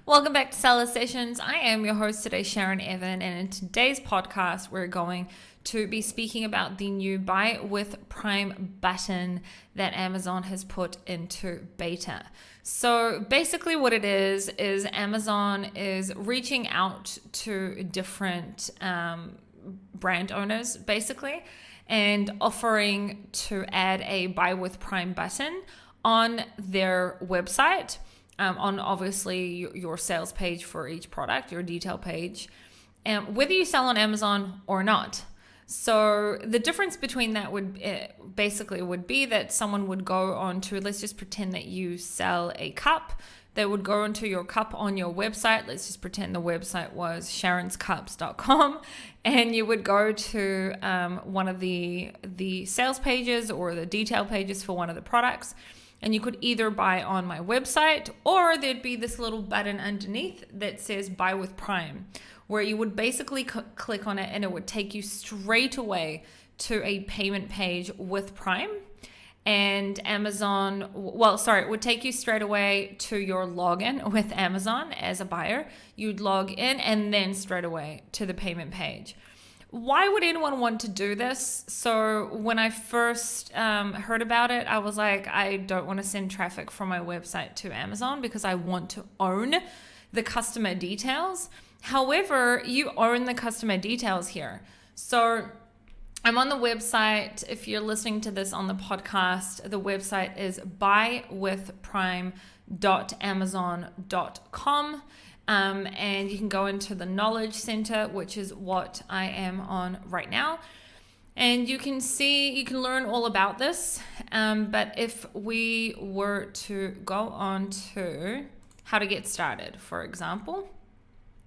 Welcome back to Seller Sessions. I am your host today, Sharon Evan, and in today's podcast, we're going to be speaking about the new Buy with Prime button that Amazon has put into beta. So basically what it is Amazon is reaching out to different brand owners, basically, and offering to add a Buy with Prime button on their website. On obviously your sales page for each product, your detail page, and whether you sell on Amazon or not. So the difference between that would be that someone would go on to, let's just pretend that you sell a cup. They would go into your cup on your website. Let's just pretend the website was sharonscups.com, and you would go to one of the sales pages or the detail pages for one of the products. And you could either buy on my website, or there'd be this little button underneath that says Buy with Prime, where you would basically click on it and it would take you straight away to a payment page with Prime. And it would take you straight away to your login with Amazon as a buyer. You'd log in and then straight away to the payment page. Why would anyone want to do this? So when I first heard about it, I was like, I don't want to send traffic from my website to Amazon because I want to own the customer details. However, you own the customer details here. So I'm on the website. If you're listening to this on the podcast, the website is buywithprime.amazon.com. And you can go into the Knowledge Center, which is what I am on right now. And you can learn all about this. But if we were to go on to how to get started, for example,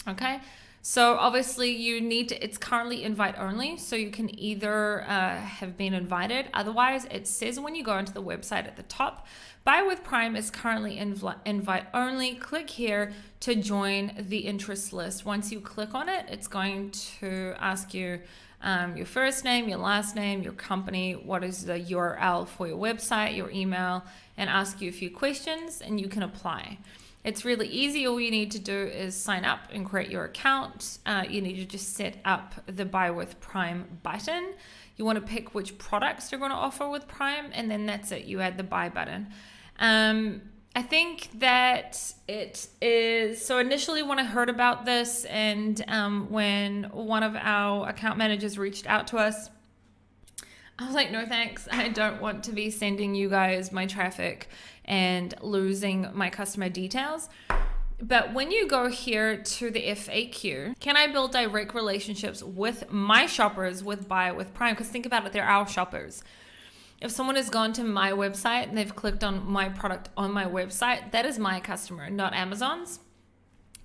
okay. So obviously it's currently invite only. So you can either have been invited. Otherwise, it says when you go into the website at the top, Buy with Prime is currently invite only. Click here to join the interest list. Once you click on it, it's going to ask you your first name, your last name, your company, what is the URL for your website, your email, and ask you a few questions, and you can apply. It's really easy. All you need to do is sign up and create your account. You need to just set up the Buy with Prime button. You want to pick which products you're going to offer with Prime, and then that's it. You add the buy button. I think that it is, so initially when I heard about this and when one of our account managers reached out to us, I was like, no thanks. I don't want to be sending you guys my traffic and losing my customer details. But when you go here to the FAQ, can I build direct relationships with my shoppers with Buy with Prime? Because think about it, they're our shoppers. If someone has gone to my website and they've clicked on my product on my website, that is my customer, not Amazon's.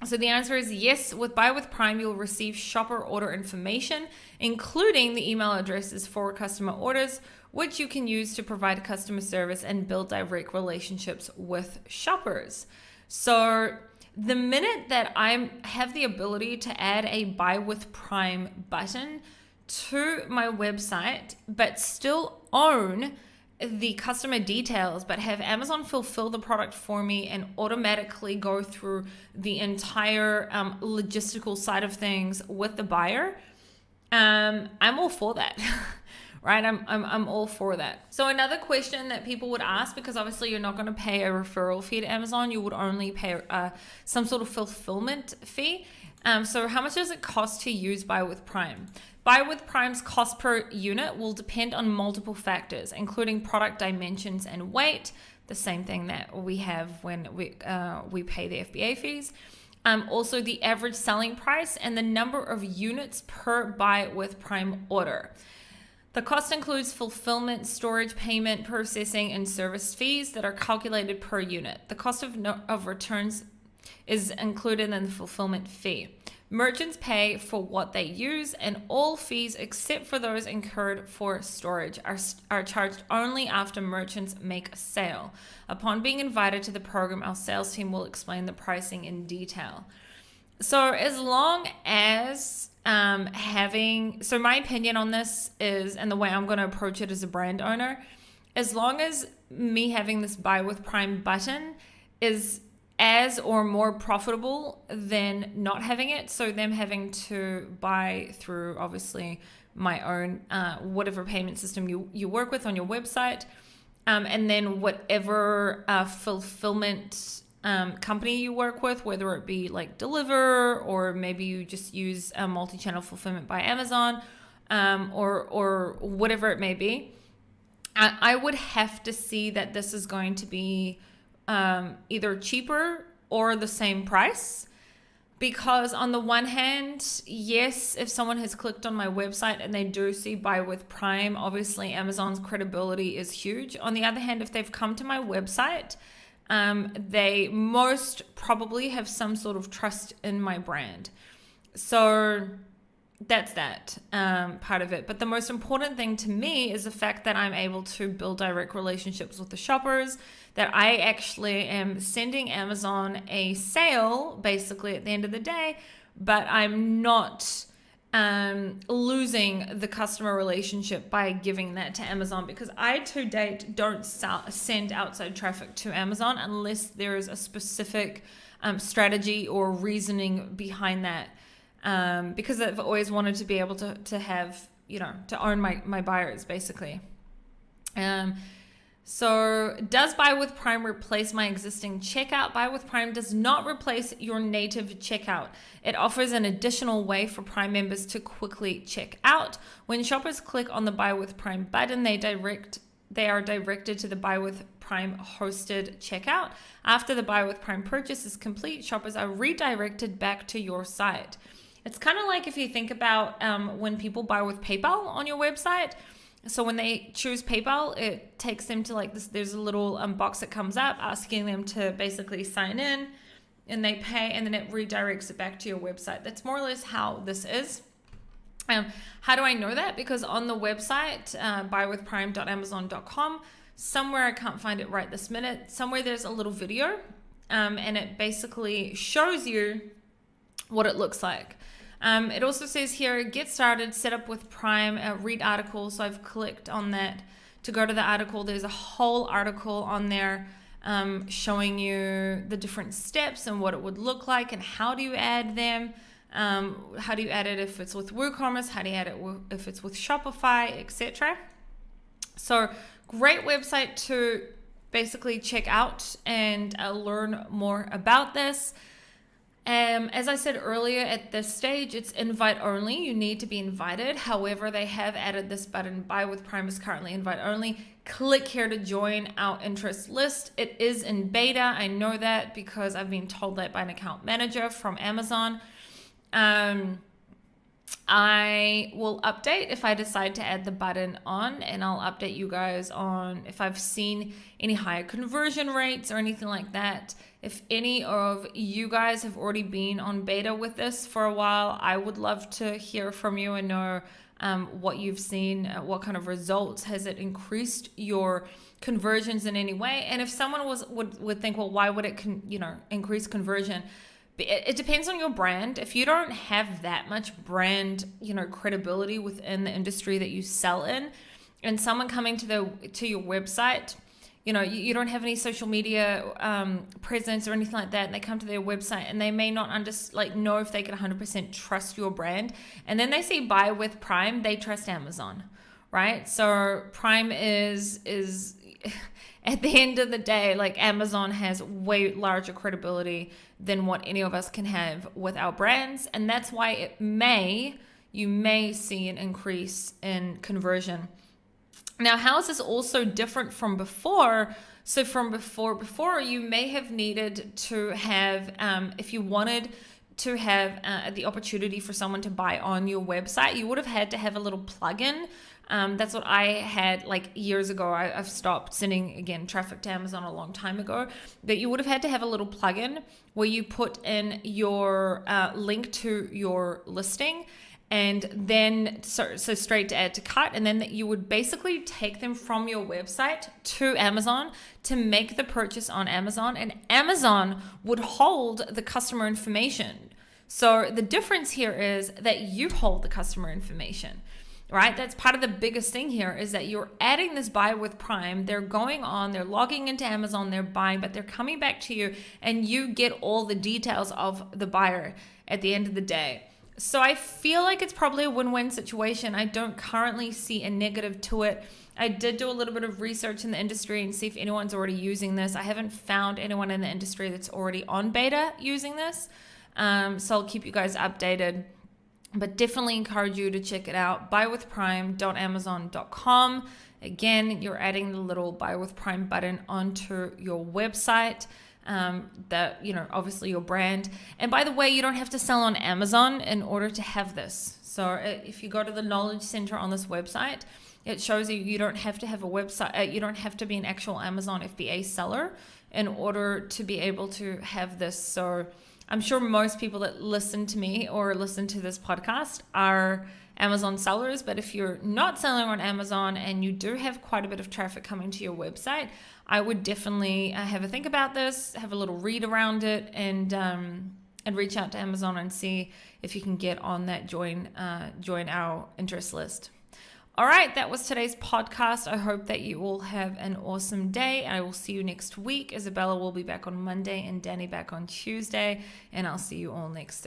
So the answer is yes. With Buy with Prime, you'll receive shopper order information, including the email addresses for customer orders, which you can use to provide customer service and build direct relationships with shoppers. So the minute that I have the ability to add a Buy with Prime button to my website, but still own the customer details, but have Amazon fulfill the product for me and automatically go through the entire logistical side of things with the buyer, I'm all for that. Right? I'm all for that. So another question that people would ask, because obviously you're not going to pay a referral fee to Amazon, you would only pay some sort of fulfillment fee. So how much does it cost to use Buy with Prime? Buy with Prime's cost per unit will depend on multiple factors, including product dimensions and weight, the same thing that we have when we pay the FBA fees. Also the average selling price and the number of units per Buy with Prime order. The cost includes fulfillment, storage, payment, processing, and service fees that are calculated per unit. The cost of returns is included in the fulfillment fee. Merchants pay for what they use, and all fees except for those incurred for storage are charged only after merchants make a sale. Upon being invited to the program, our sales team will explain the pricing in detail. So as long as so my opinion on this is, and the way I'm going to approach it as a brand owner, as long as me having this Buy with Prime button is as or more profitable than not having it. So them having to buy through obviously my own whatever payment system you work with on your website, and then whatever fulfillment company you work with, whether it be like Deliver, or maybe you just use a multi-channel fulfillment by Amazon, or whatever it may be. I would have to see that this is going to be either cheaper or the same price. Because on the one hand, yes, if someone has clicked on my website and they do see buy with Prime, obviously Amazon's credibility is huge. On the other hand, if they've come to my website, they most probably have some sort of trust in my brand. So that's that part of it. But the most important thing to me is the fact that I'm able to build direct relationships with the shoppers, that I actually am sending Amazon a sale basically at the end of the day, but I'm not losing the customer relationship by giving that to Amazon, because I to date don't send outside traffic to Amazon unless there is a specific strategy or reasoning behind that. Because I've always wanted to be able to have, to own my buyers basically. So does Buy with Prime replace my existing checkout? Buy with Prime does not replace your native checkout. It offers an additional way for Prime members to quickly check out. When shoppers click on the Buy with Prime button, they are directed to the Buy with Prime hosted checkout. After the Buy with Prime purchase is complete, shoppers are redirected back to your site. It's kind of like if you think about when people buy with PayPal on your website. So when they choose PayPal, it takes them to like this. There's a little box that comes up asking them to basically sign in, and they pay, and then it redirects it back to your website. That's more or less how this is. How do I know that? Because on the website, buywithprime.amazon.com, somewhere, I can't find it right this minute, somewhere there's a little video, and it basically shows you what it looks like. It also says here, get started, set up with Prime, read article. So I've clicked on that to go to the article. There's a whole article on there showing you the different steps and what it would look like and how do you add them. How do you add it if it's with WooCommerce? How do you add it if it's with Shopify, etc. So great website to basically check out and learn more about this. As I said earlier, at this stage, it's invite only. You need to be invited. However, they have added this button, Buy with Prime is currently invite only. Click here to join our interest list. It is in beta. I know that because I've been told that by an account manager from Amazon. I will update if I decide to add the button on, and I'll update you guys on if I've seen any higher conversion rates or anything like that. If any of you guys have already been on beta with this for a while, I would love to hear from you and know what you've seen, what kind of results. Has it increased your conversions in any way? And if someone would think, well, why would it increase conversion? It depends on your brand. If you don't have that much brand, credibility within the industry that you sell in, and someone coming to your website, you don't have any social media presence or anything like that, and they come to their website and they may not know if they can 100% trust your brand, and then they see Buy with Prime, they trust Amazon, right? So Prime is at the end of the day, like, Amazon has way larger credibility than what any of us can have with our brands. And that's why you may see an increase in conversion. Now, how is this also different from before? So from before you may have needed to have, if you wanted to have the opportunity for someone to buy on your website, you would have had to have a little plugin. That's what I had like years ago. I've stopped sending, again, traffic to Amazon a long time ago. But you would have had to have a little plugin where you put in your link to your listing, and then so straight to add to cart, and then you would basically take them from your website to Amazon to make the purchase on Amazon, and Amazon would hold the customer information. So the difference here is that you hold the customer information. right? That's part of the biggest thing here, is that you're adding this buy with Prime. They're going on, they're logging into Amazon, they're buying, but they're coming back to you, and you get all the details of the buyer at the end of the day. So I feel like it's probably a win-win situation. I don't currently see a negative to it. I did do a little bit of research in the industry and see if anyone's already using this. I haven't found anyone in the industry that's already on beta using this. So I'll keep you guys updated. But definitely encourage you to check it out. buywithprime.amazon.com. Again, you're adding the little Buy with Prime button onto your website. That, obviously your brand. And by the way, you don't have to sell on Amazon in order to have this. So if you go to the Knowledge Center on this website, it shows you don't have to have a website. You don't have to be an actual Amazon FBA seller in order to be able to have this. So I'm sure most people that listen to me or listen to this podcast are Amazon sellers, but if you're not selling on Amazon and you do have quite a bit of traffic coming to your website, I would definitely have a think about this, have a little read around it, and reach out to Amazon and see if you can get on that join our interest list. All right, that was today's podcast. I hope that you all have an awesome day. I will see you next week. Isabella will be back on Monday and Danny back on Tuesday, and I'll see you all next Thursday.